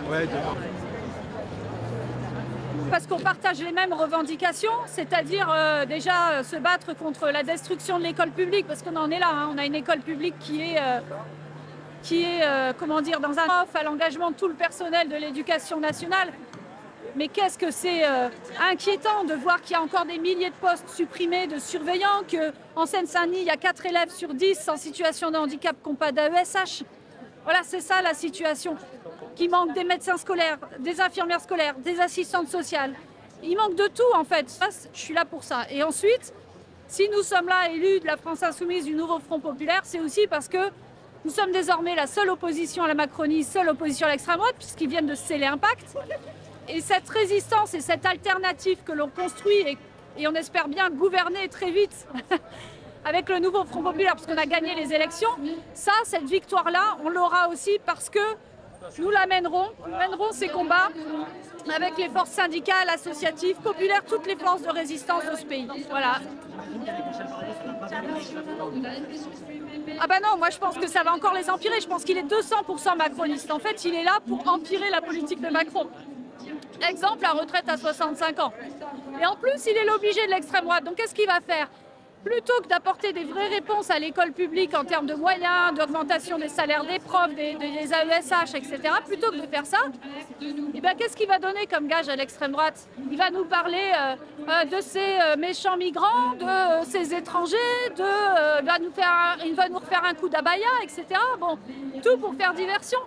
Ouais, demain. Parce qu'on partage les mêmes revendications, c'est-à-dire déjà se battre contre la destruction de l'école publique, parce qu'on en est là, hein. On a une école publique qui est comment dire, dans un offre à l'engagement de tout le personnel de l'éducation nationale. Mais qu'est-ce que c'est inquiétant de voir qu'il y a encore des milliers de postes supprimés de surveillants, qu'en Seine-Saint-Denis, il y a 4 élèves sur 10 en situation de handicap qui n'ont pas d'AESH. Voilà, c'est ça la situation. Qu'il manque des médecins scolaires, des infirmières scolaires, des assistantes sociales. Il manque de tout en fait. Je suis là pour ça. Et ensuite, si nous sommes là élus de la France Insoumise, du nouveau Front Populaire, c'est aussi parce que nous sommes désormais la seule opposition à la Macronie, seule opposition à l'extrême droite, puisqu'ils viennent de sceller un pacte. Et cette résistance et cette alternative que l'on construit, et on espère bien gouverner très vite avec le nouveau Front Populaire, parce qu'on a gagné les élections, ça, cette victoire-là, on l'aura aussi parce que nous la mènerons. Nous mènerons ces combats avec les forces syndicales, associatives, populaires, toutes les forces de résistance de ce pays. Voilà. Ah bah non, moi je pense que ça va encore les empirer. Je pense qu'il est 200% macroniste. En fait, il est là pour empirer la politique de Macron. Exemple, la retraite à 65 ans. Et en plus, il est l'obligé de l'extrême droite. Donc qu'est-ce qu'il va faire? Plutôt que d'apporter des vraies réponses à l'école publique en termes de moyens, d'augmentation des salaires des profs, des AESH, etc., plutôt que de faire ça, eh bien, qu'est-ce qu'il va donner comme gage à l'extrême droite? Il va nous parler de ces méchants migrants, de ces étrangers, il va nous refaire un coup d'abaya, etc. Bon, tout pour faire diversion.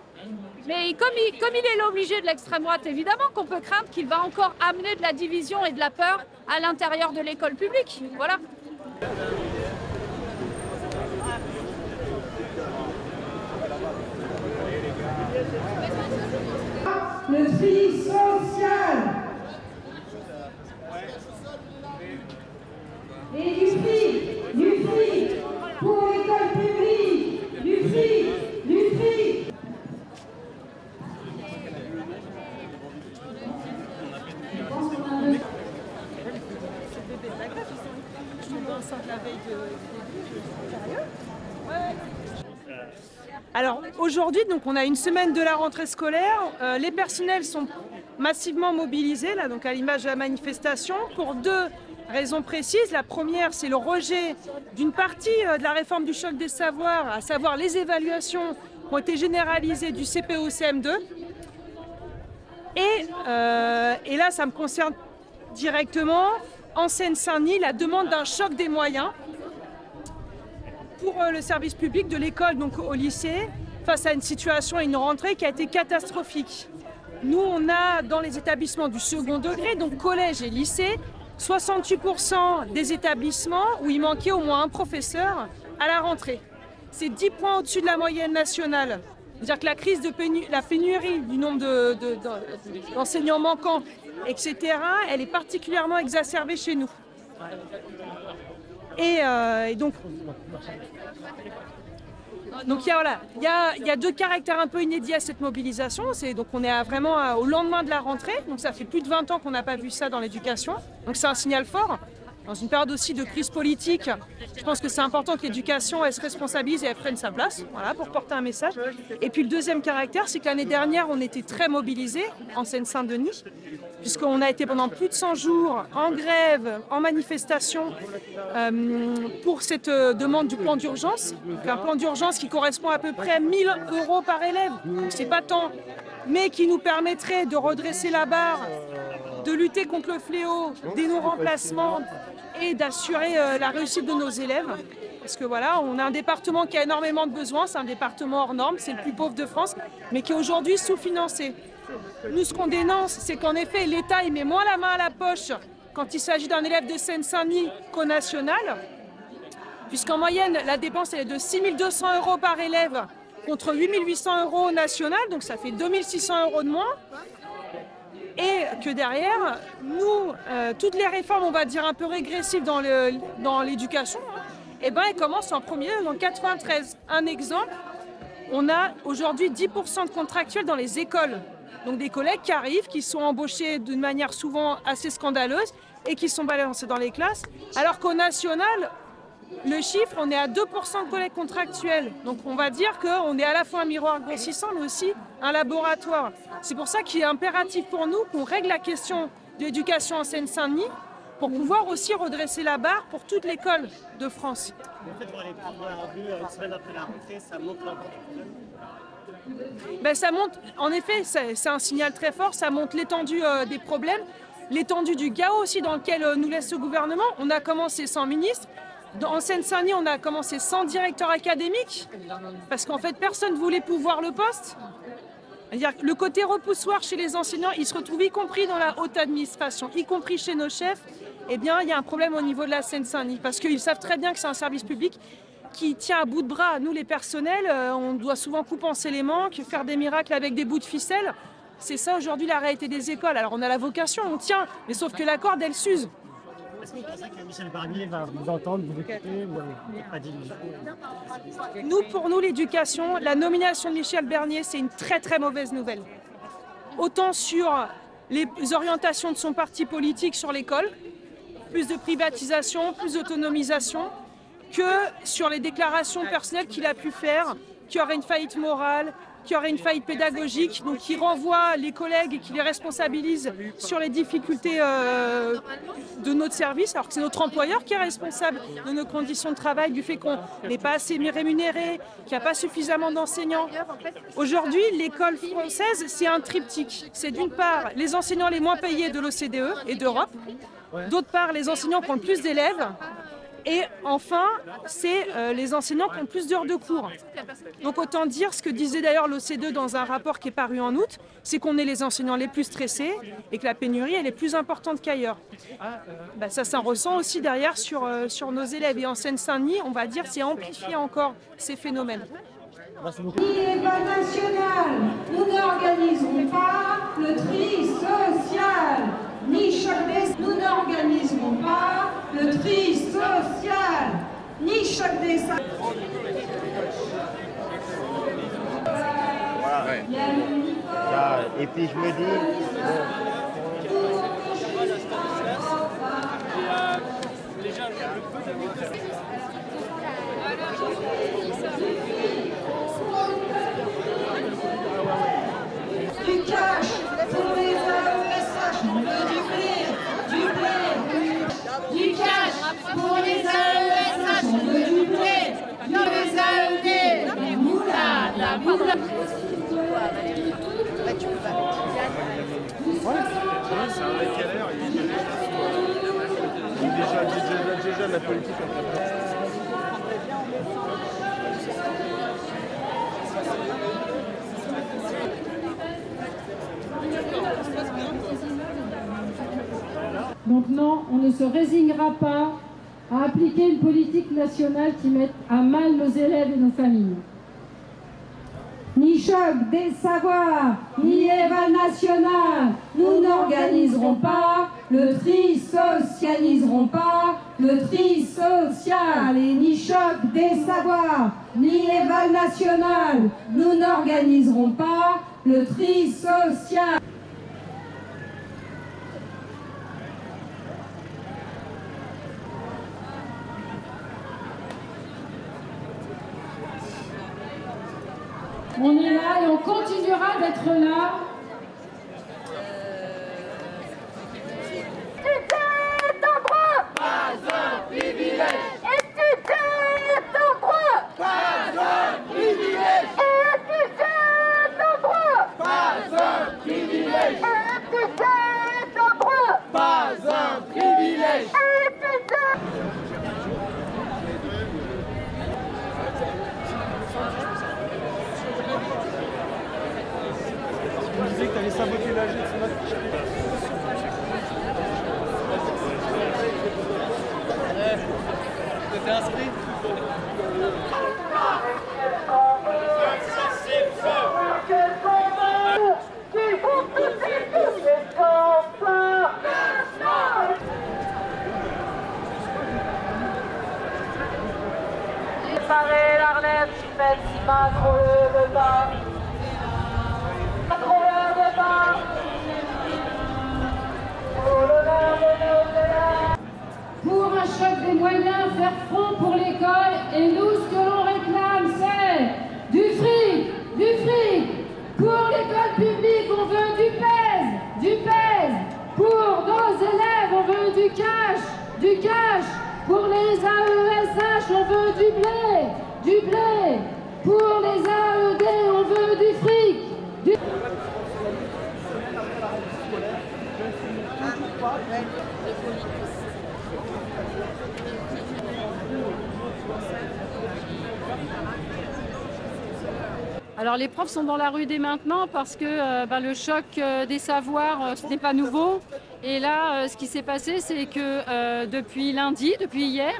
Mais comme il est l'obligé de l'extrême droite, évidemment qu'on peut craindre qu'il va encore amener de la division et de la peur à l'intérieur de l'école publique. Voilà. Le tri social et du prix pour l'école publique, du prix. Alors aujourd'hui, donc on a une semaine de la rentrée scolaire. Les personnels sont massivement mobilisés, là, donc à l'image de la manifestation, pour deux raisons précises. La première, c'est le rejet d'une partie de la réforme du choc des savoirs, à savoir les évaluations qui ont été généralisées du CP au CM2. Et là, ça me concerne directement. En Seine-Saint-Denis, la demande d'un choc des moyens pour le service public de l'école, donc au lycée, face à une situation et une rentrée qui a été catastrophique. Nous, on a dans les établissements du second degré, donc collège et lycée, 68% des établissements où il manquait au moins un professeur à la rentrée. C'est 10 points au-dessus de la moyenne nationale. C'est-à-dire que la crise de la pénurie du nombre d'enseignants manquants, etc., elle est particulièrement exacerbée chez nous. Et donc il y a deux caractères un peu inédits à cette mobilisation. Donc on est vraiment au lendemain de la rentrée, donc ça fait plus de 20 ans qu'on n'a pas vu ça dans l'éducation. Donc c'est un signal fort. Dans une période aussi de crise politique, je pense que c'est important que l'éducation se responsabilise et elle prenne sa place, voilà, pour porter un message. Et puis le deuxième caractère, c'est que l'année dernière, on était très mobilisés en Seine-Saint-Denis, puisqu'on a été pendant plus de 100 jours en grève, en manifestation, pour cette demande du plan d'urgence. Un plan d'urgence qui correspond à peu près à 1 000 € par élève. C'est pas tant, mais qui nous permettrait de redresser la barre, de lutter contre le fléau des non-remplacements et d'assurer la réussite de nos élèves. Parce que voilà, on a un département qui a énormément de besoins, c'est un département hors norme, c'est le plus pauvre de France, mais qui est aujourd'hui sous-financé. Nous, ce qu'on dénonce, c'est qu'en effet, l'État il met moins la main à la poche quand il s'agit d'un élève de Seine-Saint-Denis qu'au national, puisqu'en moyenne, la dépense elle est de 6 200 € par élève contre 8 800 € au national, donc ça fait 2 600 € de moins. Et que derrière, nous, toutes les réformes, on va dire, un peu régressives dans l'éducation, eh ben, elles commencent en premier en 93. Un exemple, on a aujourd'hui 10% de contractuels dans les écoles. Donc des collègues qui arrivent, qui sont embauchés d'une manière souvent assez scandaleuse et qui sont balancés dans les classes, alors qu'au national, le chiffre, on est à 2% de collègues contractuels. Donc on va dire qu'on est à la fois un miroir grossissant, mais aussi un laboratoire. C'est pour ça qu'il est impératif pour nous qu'on règle la question de l'éducation en Seine-Saint-Denis pour pouvoir aussi redresser la barre pour toute l'école de France. En fait, voir les profs dans la rue, une semaine après la rentrée, ça montre l'importance du problème. Ben, ça montre, en effet, c'est un signal très fort, ça montre l'étendue des problèmes, l'étendue du chaos aussi dans lequel nous laisse ce gouvernement. On a commencé sans ministre. En Seine-Saint-Denis, on a commencé sans directeur académique, parce qu'en fait, personne ne voulait pouvoir le poste. C'est-à-dire que le côté repoussoir chez les enseignants, il se retrouve y compris dans la haute administration, y compris chez nos chefs. Eh bien, il y a un problème au niveau de la Seine-Saint-Denis, parce qu'ils savent très bien que c'est un service public qui tient à bout de bras. Nous, les personnels, on doit souvent compenser les manques, faire des miracles avec des bouts de ficelle. C'est ça aujourd'hui la réalité des écoles. Alors on a la vocation, on tient, mais sauf que la corde, elle s'use. Est-ce que vous pensez que Michel Barnier va vous entendre, vous écouter ou pas dit? Nous, pour nous, l'éducation, la nomination de Michel Barnier, c'est une très très mauvaise nouvelle. Autant sur les orientations de son parti politique sur l'école, plus de privatisation, plus d'autonomisation, que sur les déclarations personnelles qu'il a pu faire, qu'il y aurait une faillite morale, qu'il y aurait une faillite pédagogique, donc qui renvoie les collègues et qui les responsabilise sur les difficultés de notre service, alors que c'est notre employeur qui est responsable de nos conditions de travail, du fait qu'on n'est pas assez rémunéré, qu'il n'y a pas suffisamment d'enseignants. Aujourd'hui, l'école française, c'est un triptyque. C'est d'une part les enseignants les moins payés de l'OCDE et d'Europe, d'autre part les enseignants qui ont le plus d'élèves, et enfin, c'est les enseignants qui ont plus d'heures de cours. Donc autant dire ce que disait d'ailleurs l'OCDE dans un rapport qui est paru en août, c'est qu'on est les enseignants les plus stressés et que la pénurie elle est plus importante qu'ailleurs. Ça s'en ressent aussi derrière sur nos élèves. Et en Seine-Saint-Denis, on va dire, c'est amplifié encore ces phénomènes. École nationale, nous n'organiserons pas le tri social. Ni choc des... Nous n'organiserons pas le tri social, ni choc des... Voilà. Et puis je me dis... Du cash pour les AESH, on veut du blé. Du cash pour les AESH, on veut du blé. Dans les AED, la moula, la moula. C'est un mec à l'air, il est déjà de la politique. Donc non, on ne se résignera pas à appliquer une politique nationale qui mette à mal nos élèves et nos familles. Ni choc des savoirs, ni éval national, nous n'organiserons pas le tri socialiserons pas le tri social. Et ni choc des savoirs, ni éval national, nous n'organiserons pas le tri social. On est là et on continuera d'être là. Étudier ton droit, pas un privilège. Étudier ton droit, pas un privilège. Étudier ton droit, pas un privilège. Étudier ton droit, pas un privilège. Tu me disais que tu allais saboter la GIE ce matin. T'es inscrit? Préparez la relève, même si Macron le veut pas. Macron le veut pas. Pour le nom de nos élèves. Pour un choc des moyens, faire front pour les Pour l'école publique, on veut du PES. Pour nos élèves, on veut du cash. Pour les AESH, on veut du blé. Pour les AED, on veut du fric. Alors les profs sont dans la rue dès maintenant parce que le choc des savoirs, ce n'est pas nouveau. Et là, ce qui s'est passé, c'est que depuis lundi, depuis hier,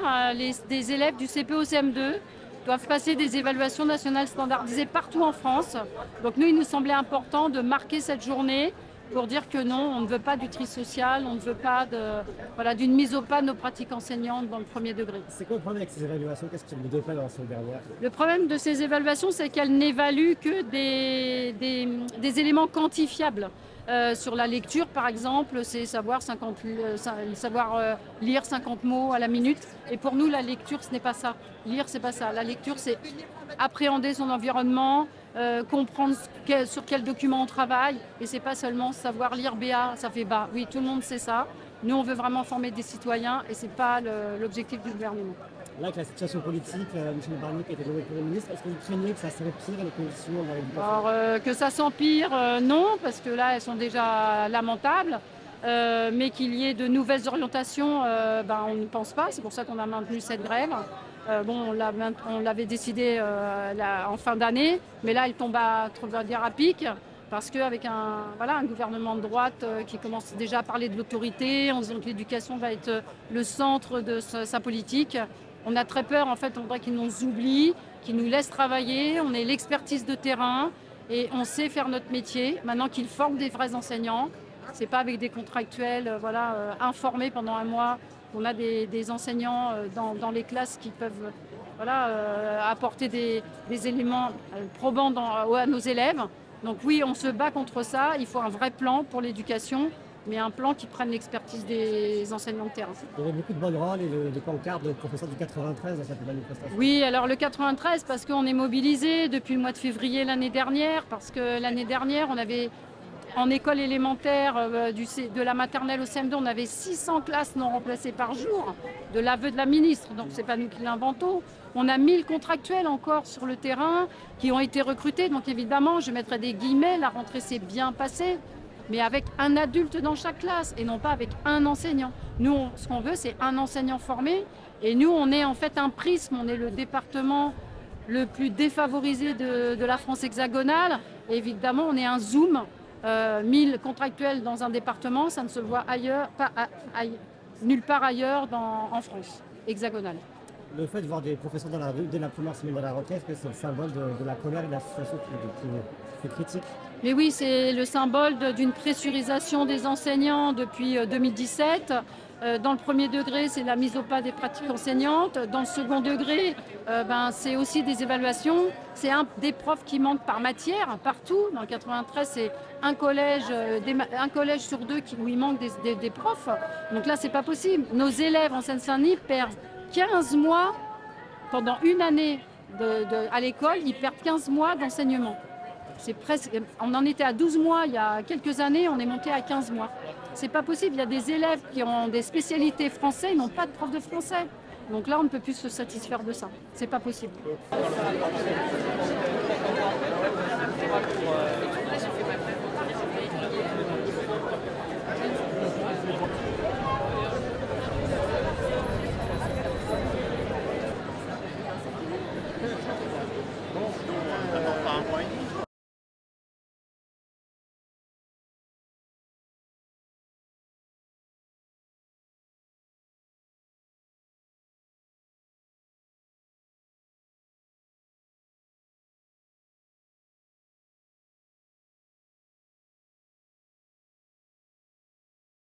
des élèves du CP au CM2 doivent passer des évaluations nationales standardisées partout en France. Donc nous, il nous semblait important de marquer cette journée pour dire que non, on ne veut pas du tri social, on ne veut pas d'une mise au pas de nos pratiques enseignantes dans le premier degré. C'est quoi le problème avec ces évaluations? Qu'est-ce que tu ne pas dans la semaine dernière? Le problème de ces évaluations, c'est qu'elles n'évaluent que des éléments quantifiables. Sur la lecture, par exemple, c'est savoir lire 50 mots à la minute. Et pour nous, la lecture, ce n'est pas ça. Lire, c'est pas ça. La lecture, c'est appréhender son environnement, comprendre sur quel document on travaille. Et c'est pas seulement savoir lire BA, ça fait bas. Oui, tout le monde sait ça. Nous, on veut vraiment former des citoyens et c'est pas l'objectif du gouvernement. Là, avec la situation politique, Michel Barnier qui a été nommé Premier ministre, est-ce que vous craignez que ça s'empire les conditions dans l'éducation? Alors, que ça s'empire, non, parce que là, elles sont déjà lamentables. Mais qu'il y ait de nouvelles orientations, on ne pense pas. C'est pour ça qu'on a maintenu cette grève. On l'avait décidé en fin d'année, mais là, elle tombe à pic. Parce qu'avec un gouvernement de droite qui commence déjà à parler de l'autorité, en disant que l'éducation va être le centre de sa politique, on a très peur, en fait, on voudrait qu'ils nous oublient, qu'ils nous laissent travailler, on est l'expertise de terrain et on sait faire notre métier. Maintenant qu'ils forment des vrais enseignants, c'est pas avec des contractuels informés pendant un mois. On a des enseignants dans les classes qui peuvent apporter des éléments probants à nos élèves. Donc oui, on se bat contre ça. Il faut un vrai plan pour l'éducation, mais un plan qui prenne l'expertise des enseignants de terrain. Il y avait beaucoup de banderoles et de pancartes de professeurs du 93 dans cette manifestation. Oui, alors le 93, parce qu'on est mobilisé depuis le mois de février l'année dernière, parce que l'année dernière, on avait en école élémentaire, de la maternelle au CM2, on avait 600 classes non remplacées par jour, de l'aveu de la ministre, donc c'est pas nous qui l'inventons. On a 1000 contractuels encore sur le terrain qui ont été recrutés, donc évidemment, je mettrai des guillemets, la rentrée s'est bien passée, mais avec un adulte dans chaque classe et non pas avec un enseignant. Nous, ce qu'on veut, c'est un enseignant formé, et nous, on est en fait un prisme, on est le département le plus défavorisé de la France hexagonale, et évidemment, on est un zoom. 1000 contractuels dans un département, ça ne se voit nulle part ailleurs en France hexagonale. Le fait de voir des professeurs dans la rue dès la première semaine de la rentrée, est-ce que c'est le symbole de la colère et de la situation qui est critique? Mais oui, c'est le symbole d'une pressurisation des enseignants depuis 2017. Dans le premier degré, c'est la mise au pas des pratiques enseignantes. Dans le second degré, c'est aussi des évaluations. C'est des profs qui manquent par matière, partout. Dans le 93, c'est un collège sur deux où il manque des profs. Donc là, c'est pas possible. Nos élèves en Seine-Saint-Denis perdent 15 mois, pendant une année à l'école, ils perdent 15 mois d'enseignement. On en était à 12 mois il y a quelques années, on est monté à 15 mois. C'est pas possible, il y a des élèves qui ont des spécialités français, ils n'ont pas de prof de français. Donc là, on ne peut plus se satisfaire de ça. C'est pas possible.